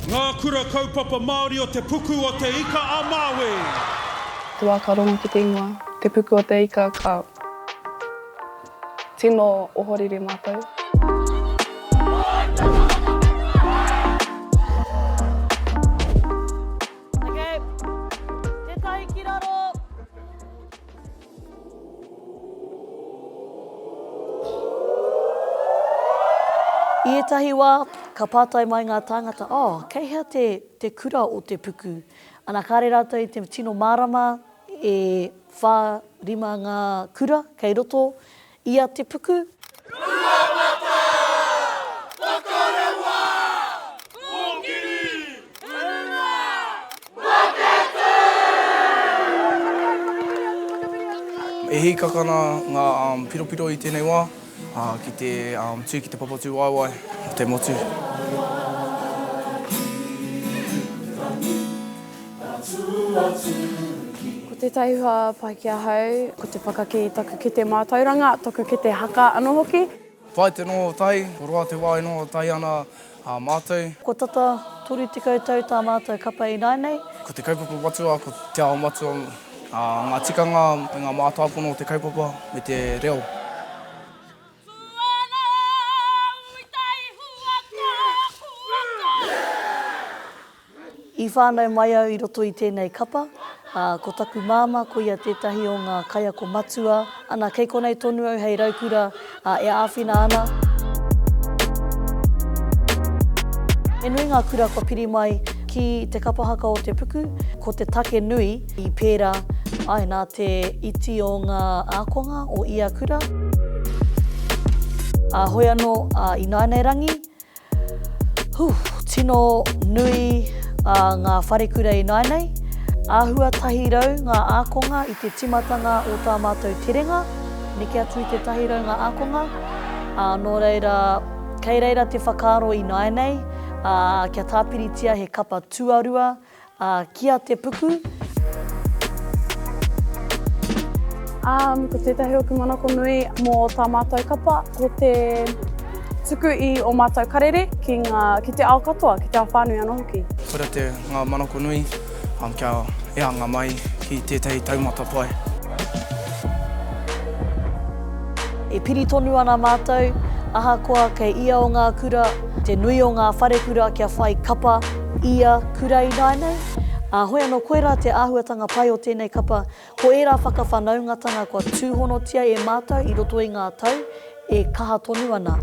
Ngā Kura Kaupapa Māori o te Puku o te ika a Māui. Te wā ka rongo ki te ingoa, te Puku o te ika ka tino ohoriri mātou. Okay, te tai ki raro. I etahi wā, ka pātai mai ngā tāngata, kei hea te kura o te puku. Ana kāre rātou i te tino mārama e whārima ngā kura kei roto ia te puku. Kura mata! Whakarewa! Ongiri! Unga! Waketu! E hikakana ngā piropiro i tēnei wā, ki te tū ki te papatū waiwai o te motu. Ko te taihua pai ki a hau, ko te whakaki taku ki te mātauranga, taku ki te haka anō hoki. Pai te no tai, ko roa te wai no tai ana mātou. Ko tata toru tikau tau tā mātou kapa i nainei. Ko te kaupapa matua, ko te ao matua, ngā tikanga, ngā mātāpono o te kaupapa me te reo. I whānau mai au i roto i tēnei kapa, ko taku māma, ko ia tētahi o ngā kaiako matua, ana kei konei tonu au hei raukura e āwhina ana. E nui ngā kura kua piri mai ki te kapa haka o te puku, ko te take nui i pērā ai nā te iti o ngā ākonga o ia kura. Hoi anō i nainei rangi, tino nui ngā wharekura i nainei, āhua tahi rau ngā ākonga i te timatanga o tā mātou terenga, neke atu i te tahi rau ngā ākonga, nō reira, kei reira te whakaaro i nainei, kia tāpiritia he kapa Tuarua, kia te puku. Ko tētahi o ki manako nui mō tā mātou kapa, ko te tuku i o mātou karere ki te ao katoa, ki te ao whānui anō hoki. Kura te ngā manako nui, kia eanga mai ki tētahi taumata pai. E piri tonu ana mātou, ahakoa kei ia o ngā kura, te nui o ngā wharekura kia whai kapa ia kura i nainei. Hoi anō koe rā te āhuatanga pai o tēnei kapa, ko e rā whakawhanaungatanga kua tūhonotia e mātou i roto i ngā tau, e kaha tonu ana.